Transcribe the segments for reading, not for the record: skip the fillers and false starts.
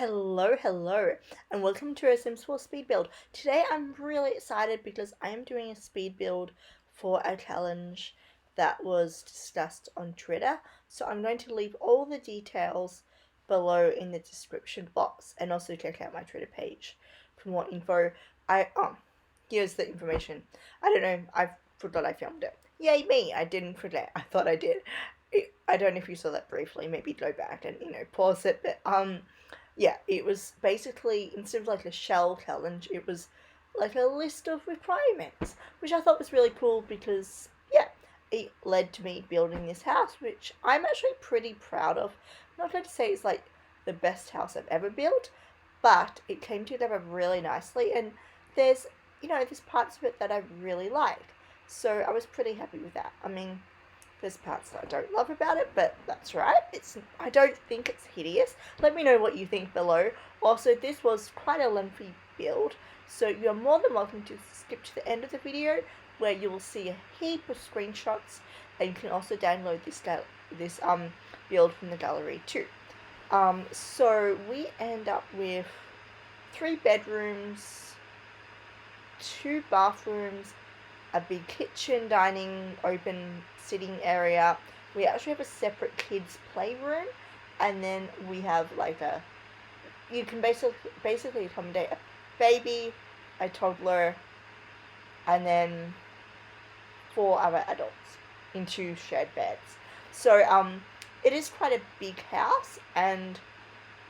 Hello, and welcome to a Sims 4 speed build. Today I'm really excited because I am doing a speed build for a challenge that was discussed on Twitter. So I'm going to leave all the details below in the description box, and also check out my Twitter page for more info. Here's the information. I don't know, I forgot I filmed it. Yay me, I didn't forget. I thought I did. I don't know if you saw that briefly. Maybe go back and pause it, but yeah, it was basically, instead of like a shell challenge, it was like a list of requirements, which I thought was really cool because, yeah, it led to me building this house, which I'm actually pretty proud of. I'm not going to say it's like the best house I've ever built, but it came together really nicely, and there's, there's parts of it that I really like. So I was pretty happy with that. I mean, there's parts that I don't love about it, but that's right. I don't think it's hideous. Let me know what you think below. Also, this was quite a lengthy build, so you're more than welcome to skip to the end of the video where you will see a heap of screenshots, and you can also download this build from the gallery too. So we end up with 3 bedrooms, 2 bathrooms, a big kitchen, dining, open sitting area. We actually have a separate kids playroom, and then we have like you can basically accommodate a baby, a toddler, and then 4 other adults in 2 shared beds. So it is quite a big house, and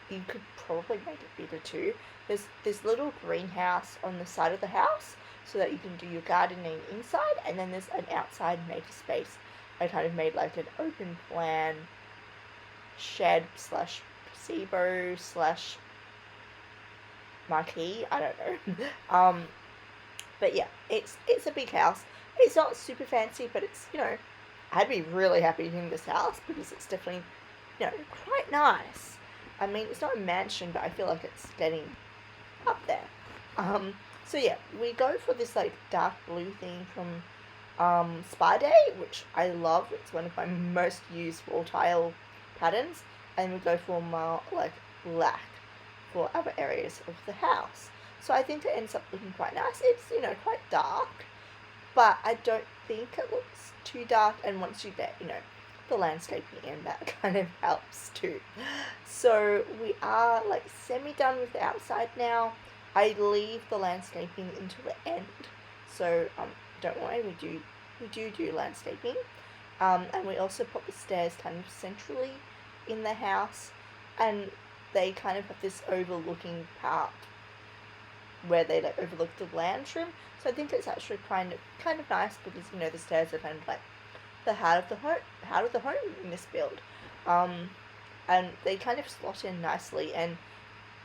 you could probably make it bigger too. There's this little greenhouse on the side of the house so that you can do your gardening inside, and then there's an outside maker space. I kind of made like an open plan shed slash gazebo slash marquee. I don't know. But yeah, it's a big house. It's not super fancy, but it's, I'd be really happy in this house because it's definitely, quite nice. I mean, it's not a mansion, but I feel like it's getting up there. So yeah, we go for this like dark blue theme from Spa Day, which I love. It's one of my most used wall tile patterns, and we go for more like black for other areas of the house. So I think it ends up looking quite nice. It's, quite dark, but I don't think it looks too dark, and once you get, the landscaping in, that kind of helps too. So we are like semi done with the outside now. I leave the landscaping until the end, so don't worry, we do landscaping, and we also put the stairs kind of centrally in the house, and they kind of have this overlooking part where they like overlook the lounge room. So I think it's actually kind of nice because, the stairs are kind of like the heart of the home in this build, and they kind of slot in nicely, and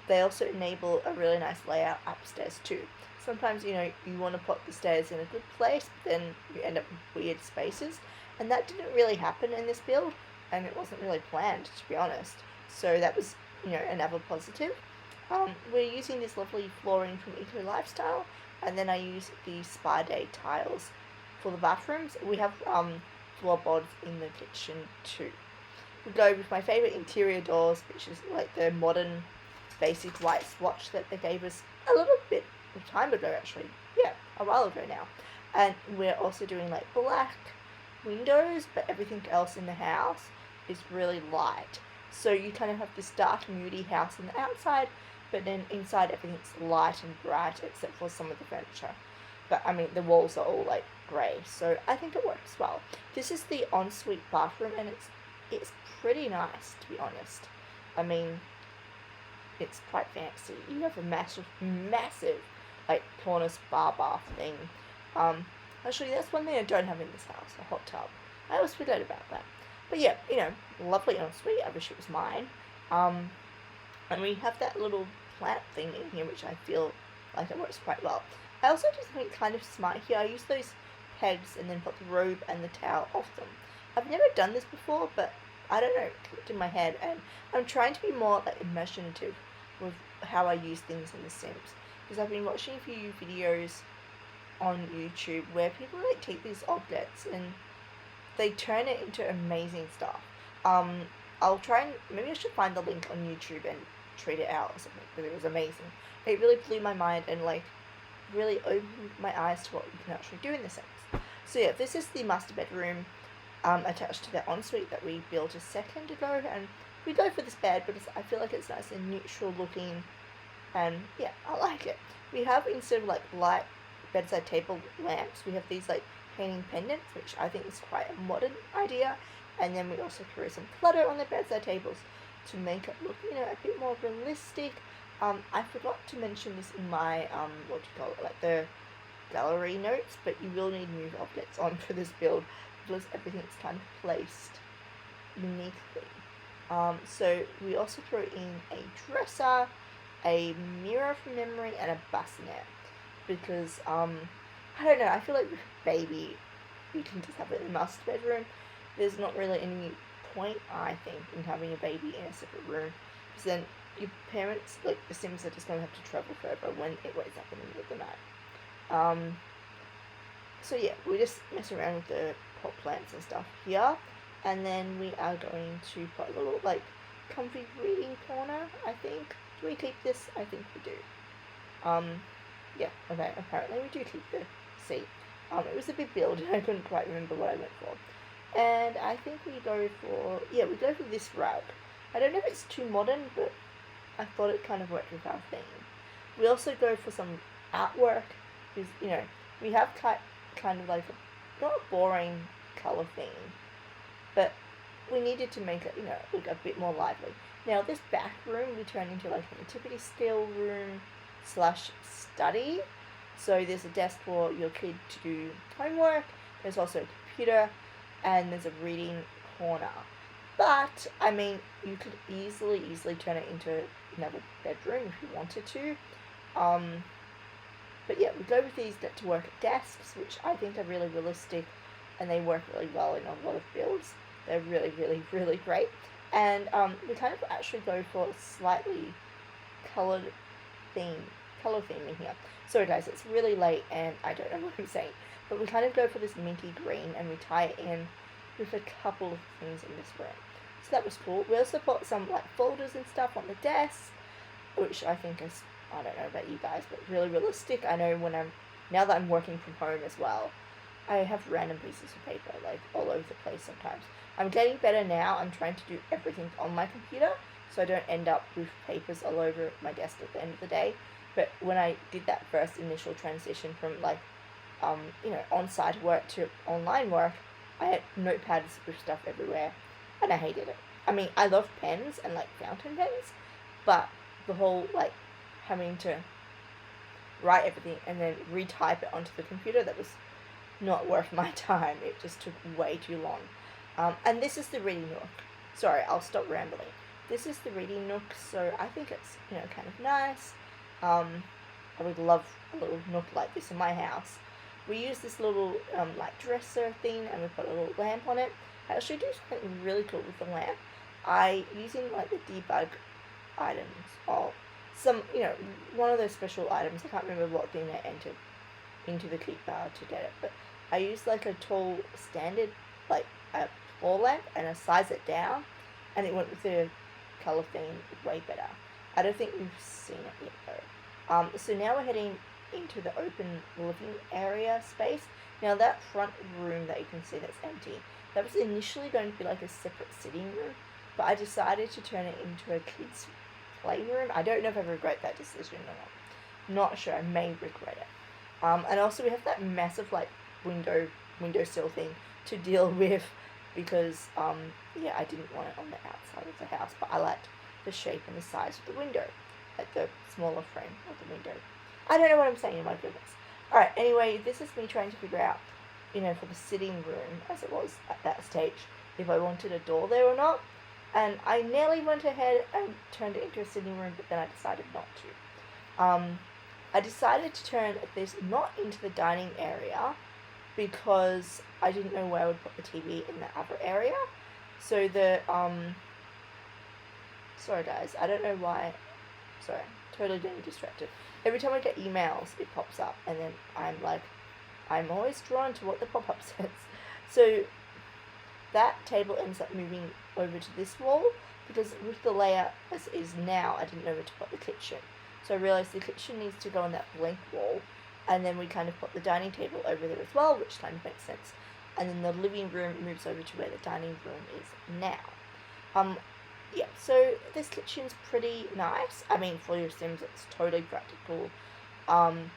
they also enable a really nice layout upstairs too. Sometimes, you want to put the stairs in a good place, but then you end up with weird spaces, and that didn't really happen in this build, and it wasn't really planned, to be honest. So that was, another positive. We're using this lovely flooring from Eco Lifestyle, and then I use the Spa Day tiles for the bathrooms. We have floorboards in the kitchen too. We go with my favourite interior doors, which is like the modern basic white swatch that they gave us a little bit of time ago, actually. Yeah, a while ago now. And we're also doing like black windows, but everything else in the house is really light. So you kind of have this dark, moody house on the outside, but then inside everything's light and bright except for some of the furniture. But I mean, the walls are all like grey, so I think it works well. This is the ensuite bathroom, and it's pretty nice, to be honest. I mean, it's quite fancy. You have a massive, like, corner spa bath thing. Actually, that's one thing I don't have in this house, a hot tub. I always forget about that. But yeah, lovely ensuite. I wish it was mine. And we have that little plant thing in here, which I feel like it works quite well. I also do something kind of smart here. I use those pegs and then put the robe and the towel off them. I've never done this before, but I don't know, it clicked in my head, and I'm trying to be more like imaginative with how I use things in The Sims, because I've been watching a few videos on YouTube where people take these objects and they turn it into amazing stuff. I'll try and maybe I should find the link on YouTube and treat it out or something because it was amazing. It really blew my mind and like really opened my eyes to what you can actually do in the Sims. So yeah, this is the master bedroom attached to the ensuite that we built a second ago, and we go for this bed because I feel like it's nice and neutral looking, and yeah, I like it. We have, instead of like light bedside table lamps, we have these like hanging pendants, which I think is quite a modern idea. And then we also throw some clutter on the bedside tables to make it look, a bit more realistic. I forgot to mention this in my, what do you call it, like the gallery notes, but you will need move objects on for this build because everything's kind of placed uniquely. So we also throw in a dresser, a mirror from memory, and a bassinet because, I don't know, I feel like with baby, you can just have it in the master bedroom. There's not really any point, I think, in having a baby in a separate room because then your parents, like the Sims, are just going to have to travel further when it wakes up in the middle of the night. So yeah, we just mess around with the pot plants and stuff here, and then we are going to put a little like comfy reading corner, I think. Do we keep this? I think we do. Yeah, okay, apparently we do keep the seat. It was a big build and I couldn't quite remember what I went for. And I think we go for, yeah, we go for this rug. I don't know if it's too modern, but I thought it kind of worked with our theme. We also go for some artwork, because, we have kind of like not a boring colour theme, but we needed to make it, look a bit more lively. Now this back room we turn into like a nativity scale room / study. So there's a desk for your kid to do homework, there's also a computer, and there's a reading corner. But, I mean, you could easily turn it into another bedroom if you wanted to. But yeah, we go with these to work at desks, which I think are really realistic, and they work really well in a lot of builds. They're really, really, really great. And we kind of actually go for a slightly color theme in here. Sorry guys, it's really late and I don't know what I'm saying. But we kind of go for this minty green and we tie it in with a couple of things in this room. So that was cool. We also put some like folders and stuff on the desk, which I think is, I don't know about you guys, but really realistic. I know now that I'm working from home as well, I have random pieces of paper like all over the place sometimes. I'm getting better now. I'm trying to do everything on my computer so I don't end up with papers all over my desk at the end of the day. But when I did that first initial transition from like, on-site work to online work, I had notepads with stuff everywhere, and I hated it. I mean, I love pens and like fountain pens, but the whole like having to write everything and then retype it onto the computer, that was not worth my time. It just took way too long. And this is the reading nook. Sorry, I'll stop rambling. This is the reading nook, so I think it's, kind of nice. I would love a little nook like this in my house. We use this little, like dresser thing, and we put a little lamp on it. I actually do something really cool with the lamp. Using like the debug items, or some, one of those special items, I can't remember what thing they entered into the keep bar to get it, but I used like a tall standard, like a floor lamp, and I sized it down, and it went with the colour theme way better. I don't think we've seen it yet though. So now we're heading into the open living area space. Now that front room that you can see that's empty, that was initially going to be like a separate sitting room, but I decided to turn it into a kids' playroom. I don't know if I regret that decision or not. Not sure. I may regret it. And also we have that massive like windowsill thing to deal with because yeah, I didn't want it on the outside of the house, but I liked the shape and the size of the window, like the smaller frame of the window. I don't know what I'm saying, my goodness. Alright, anyway, this is me trying to figure out, for the sitting room, as it was at that stage, if I wanted a door there or not. And I nearly went ahead and turned it into a sitting room, but then I decided not to. I decided to turn this not into the dining area because I didn't know where I would put the TV in the other area. So sorry guys, I don't know why, sorry, totally getting distracted. Every time I get emails, it pops up, and then I'm always drawn to what the pop-up says. So that table ends up moving over to this wall, because with the layout as it is now, I didn't know where to put the kitchen. So I realised the kitchen needs to go on that blank wall, and then we kind of put the dining table over there as well, which kind of makes sense. And then the living room moves over to where the dining room is now. Yeah, so this kitchen's pretty nice. I mean, for your Sims, it's totally practical. Um,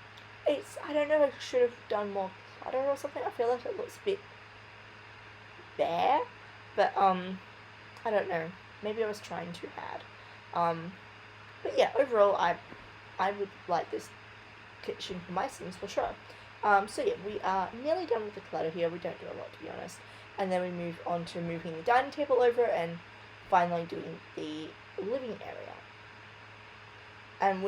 I don't know, I should have done more clutter or something. I feel like it looks a bit bare, but, I don't know. Maybe I was trying too hard. But yeah, overall, I would like this kitchen for my Sims for sure. So yeah, we are nearly done with the clutter here. We don't do a lot, to be honest. And then we move on to moving the dining table over and finally doing the living area. And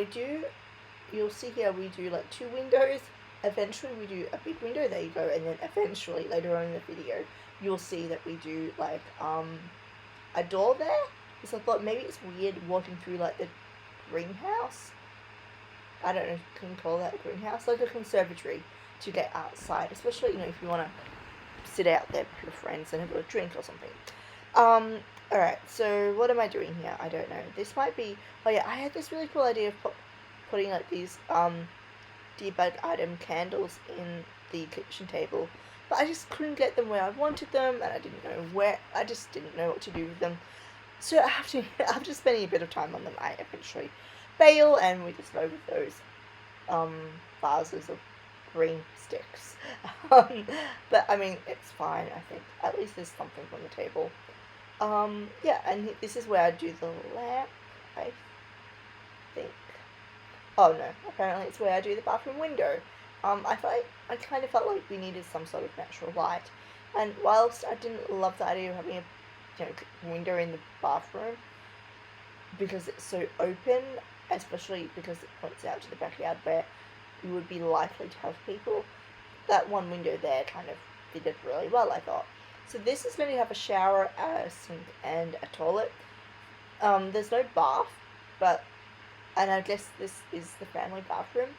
you'll see here, we do like 2 windows. Eventually we do a big window, there you go, and then eventually later on in the video you'll see that we do like a door there. So I thought maybe it's weird walking through like the greenhouse. I don't know, can you call that a greenhouse? Like a conservatory to get outside, especially, if you want to sit out there with your friends and have a drink or something. Alright, so what am I doing here? I don't know. This might be, oh yeah, I had this really cool idea of putting like these, debug item candles in the kitchen table, but I just couldn't get them where I wanted them, and I just didn't know what to do with them. So after spending a bit of time on them, I eventually bail, and we just go with those, vases of green sticks. But I mean, it's fine, I think. At least there's something on the table. Yeah, and this is where I do the lamp, I think. Oh no, apparently it's where I do the bathroom window. I kind of felt like we needed some sort of natural light. And whilst I didn't love the idea of having a window in the bathroom, because it's so open, especially because it points out to the backyard where you would be likely to have people, that one window there kind of fitted really well, I thought. So this is going to have a shower, a sink, and a toilet. There's no bath, and I guess this is the family bathroom.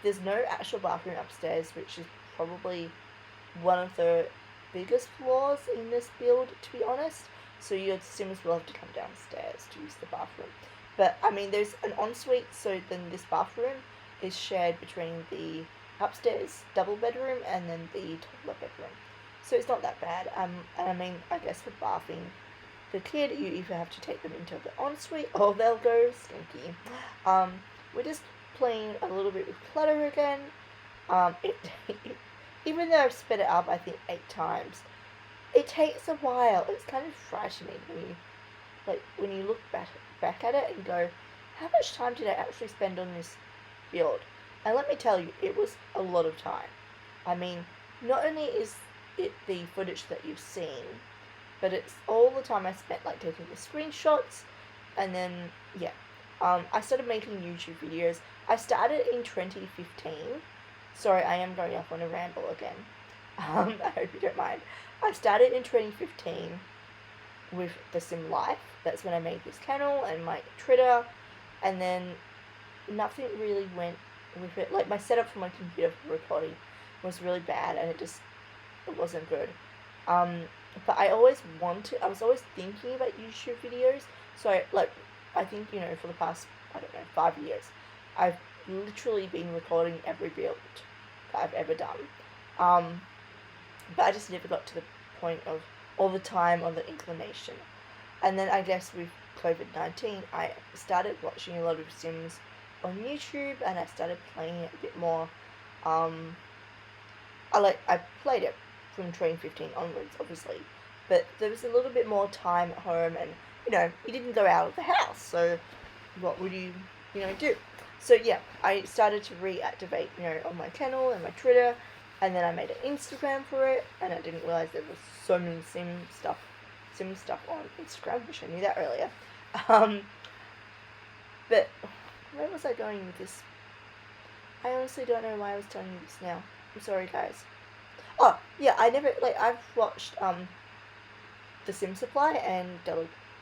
There's no actual bathroom upstairs, which is probably one of the biggest flaws in this build, to be honest. So your Sims will have to come downstairs to use the bathroom. But, I mean, there's an ensuite, so then this bathroom is shared between the upstairs double bedroom and then the toddler bedroom. So it's not that bad. And I mean, I guess for bathing the kid, you either have to take them into the ensuite or they'll go stinky. We're just playing a little bit with clutter again. Even though I've sped it up, I think 8 times, it takes a while. It's kind of frightening when you look back at it and go, how much time did I actually spend on this build? And let me tell you, it was a lot of time. I mean, not only is it the footage that you've seen, but it's all the time I spent like taking the screenshots, and then yeah, I started making YouTube videos. I started in 2015. Sorry, I am going off on a ramble again. I hope you don't mind. I started in 2015 with The Sim Life. That's when I made this channel and my Twitter, and then nothing really went with it. Like, my setup for my computer for recording was really bad, and it wasn't good. But I was always thinking about YouTube videos. So I think, for the past, 5 years, I've literally been recording every build that I've ever done. But I just never got to the point of all the time or the inclination. And then I guess with COVID-19, I started watching a lot of Sims on YouTube, and I started playing it a bit more. I played it from 2015 onwards, obviously, but there was a little bit more time at home, and you didn't go out of the house, so what would you do? So yeah, I started to reactivate on my channel and my Twitter, and then I made an Instagram for it, and I didn't realize there was so many Sim stuff on Instagram. Wish I knew that earlier. But where was I going with this? I honestly don't know why I was telling you this now. I'm sorry, guys. Oh, yeah, I've watched, The Sim Supply and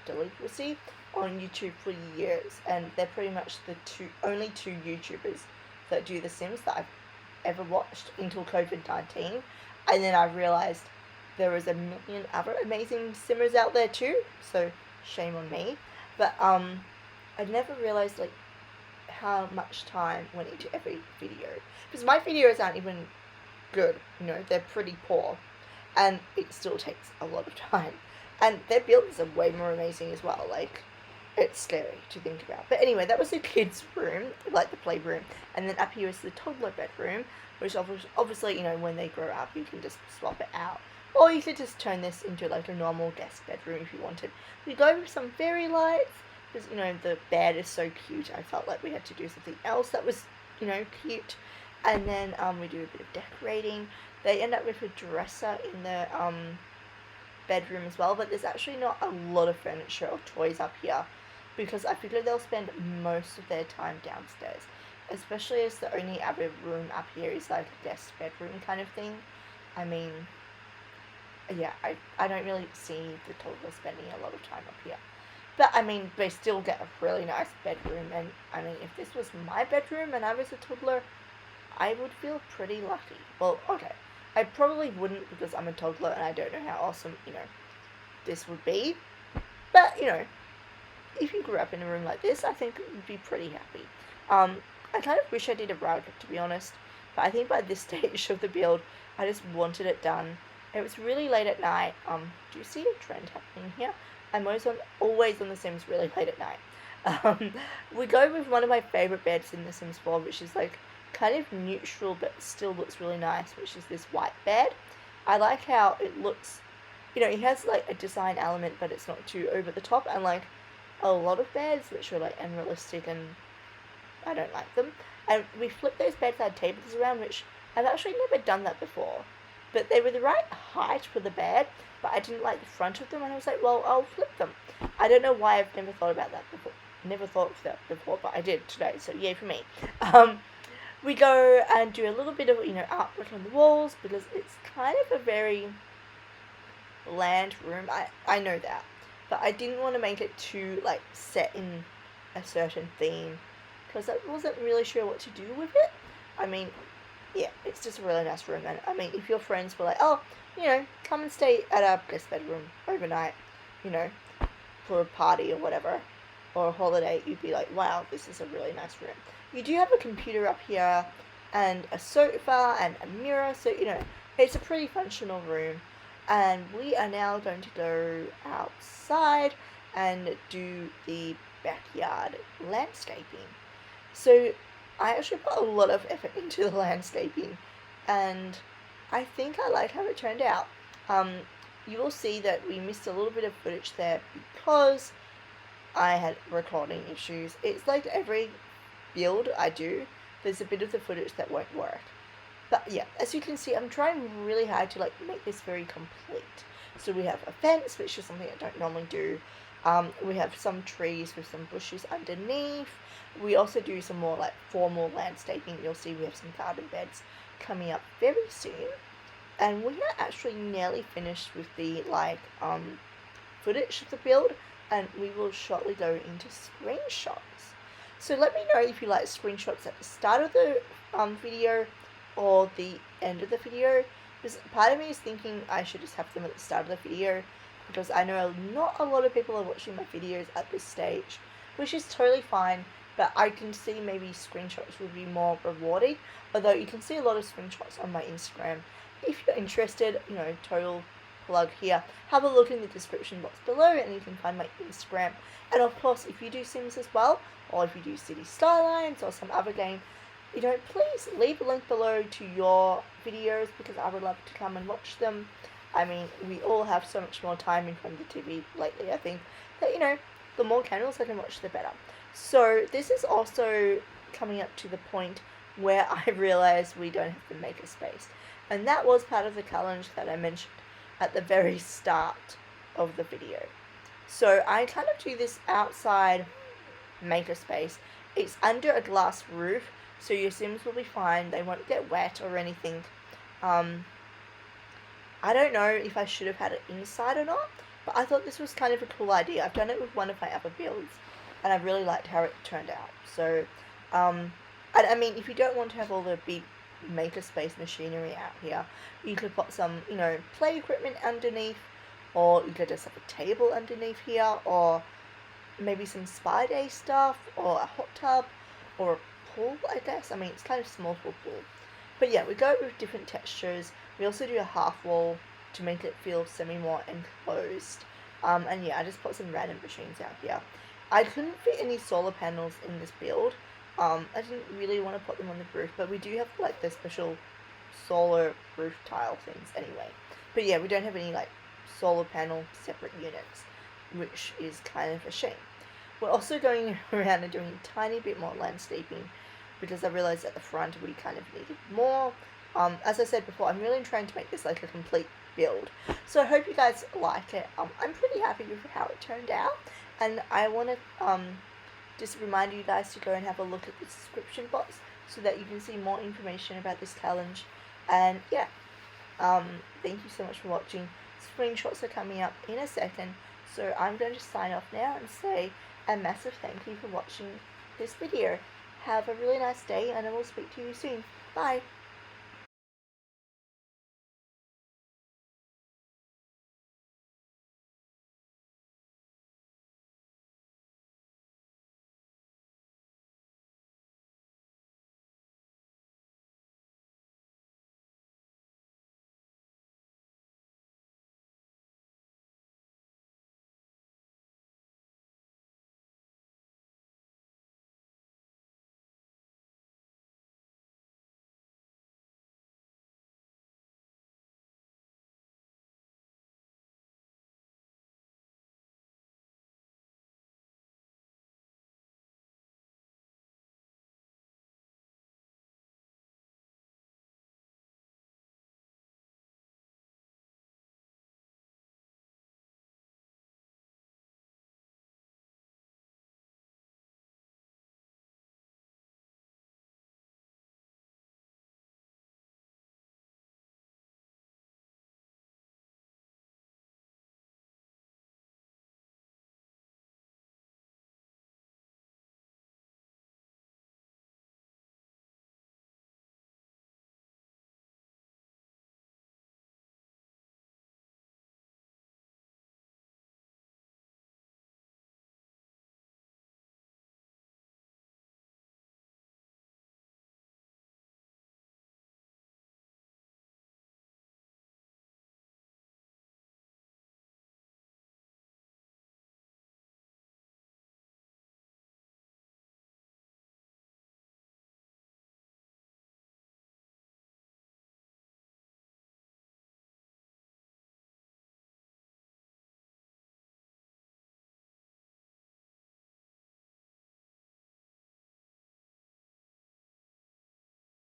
Delinquency on YouTube for years, and they're pretty much the only two YouTubers that do The Sims that I've ever watched until COVID-19, and then I realized there is a million other amazing simmers out there too, so shame on me. But I never realized like how much time went into every video, because my videos aren't even good. You know, they're pretty poor, and it still takes a lot of time. And their builds are way more amazing as well. Like, it's scary to think about. But anyway, that was the kids' room, like the playroom, and then up here is the toddler bedroom, which obviously, you know, when they grow up, you can just swap it out. Or you could just turn this into like a normal guest bedroom if you wanted. We go with some fairy lights, because, you know, the bed is so cute. I felt like we had to do something else that was, you know, cute. And then we do a bit of decorating. They end up with a dresser in the bedroom as well, but there's actually not a lot of furniture or toys up here, because I figure they'll spend most of their time downstairs, especially as the only other room up here is like a guest bedroom kind of thing. I mean, yeah, I don't really see the toddler spending a lot of time up here. But I mean, they still get a really nice bedroom, and I mean, if this was my bedroom and I was a toddler, I would feel pretty lucky. Well, okay, I probably wouldn't, because I'm a toddler and I don't know how awesome, you know, this would be. But, you know, if you grew up in a room like this, I think you'd be pretty happy. I kind of wish I did a rug, to be honest, but I think by this stage of the build, I just wanted it done. It was really late at night. Do you see a trend happening here? I'm always on The Sims really late at night. We go with one of my favourite beds in The Sims 4, which is like kind of neutral but still looks really nice, which is this white bed. I like how it looks, you know, it has like a design element, but it's not too over the top, unlike a lot of beds which are like unrealistic, and I don't like them. And we flip those bedside tables around, which I've actually never done that before, but they were the right height for the bed, but I didn't like the front of them, and I was like, well, I'll flip them. I don't know why I've never thought about that before. Never thought of that before, but I did today, so yay for me. We go and do a little bit of, you know, artwork on the walls, because it's kind of a very bland room. I know that, but I didn't want to make it too like set in a certain theme, because I wasn't really sure what to do with it. I mean, yeah, it's just a really nice room, and I mean, if your friends were like, oh, you know, come and stay at our guest bedroom overnight, you know, for a party or whatever, or a holiday, you'd be like, wow, this is a really nice room. You do have a computer up here, and a sofa, and a mirror, so, you know, it's a pretty functional room. And we are now going to go outside and do the backyard landscaping. So I actually put a lot of effort into the landscaping, and I think I like how it turned out. You will see that we missed a little bit of footage there because I had recording issues. It's like every build I do, there's a bit of the footage that won't work. But yeah, as you can see, I'm trying really hard to like make this very complete. So we have a fence, which is something I don't normally do. We have some trees with some bushes underneath. We also do some more like formal landscaping. You'll see we have some garden beds coming up very soon. And we are actually nearly finished with the like footage of the build, and we will shortly go into screenshots. So let me know if you like screenshots at the start of the video or the end of the video, because part of me is thinking I should just have them at the start of the video, because I know not a lot of people are watching my videos at this stage, which is totally fine, but I can see maybe screenshots would be more rewarding, although you can see a lot of screenshots on my Instagram. If you're interested, you know, total plug here, have a look in the description box below and you can find my Instagram. And of course, if you do Sims as well, or if you do City Skylines or some other game, you know, please leave a link below to your videos, because I would love to come and watch them. I mean, we all have so much more time in front of the TV lately, I think, that, you know, the more channels I can watch, the better. So this is also coming up to the point where I realized we don't have to make a space. And that was part of the challenge that I mentioned at the very start of the video. So I kind of do this outside makerspace. It's under a glass roof, so your Sims will be fine. They won't get wet or anything. I don't know if I should have had it inside or not, but I thought this was kind of a cool idea. I've done it with one of my other builds, and I really liked how it turned out. So, and I mean, if you don't want to have all the big makerspace machinery out here. You could put some, play equipment underneath, or you could just have a table underneath here, or maybe some spa day stuff, or a hot tub, or a pool, I guess. I mean, it's kind of small for a pool. But yeah, we go with different textures. We also do a half wall to make it feel semi-more enclosed. And yeah, I just put some random machines out here. I couldn't fit any solar panels in this build. I didn't really want to put them on the roof, but we do have like the special solar roof tile things anyway. But yeah, we don't have any like solar panel separate units, which is kind of a shame. We're also going around and doing a tiny bit more landscaping because I realized at the front we kind of needed more. As I said before, I'm really trying to make this like a complete build. So I hope you guys like it. I'm pretty happy with how it turned out, and I want to just remind you guys to go and have a look at the description box so that you can see more information about this challenge. And yeah, thank you so much for watching. Screenshots are coming up in a second, so I'm going to sign off now and say a massive thank you for watching this video. Have a really nice day, and I will speak to you soon. Bye!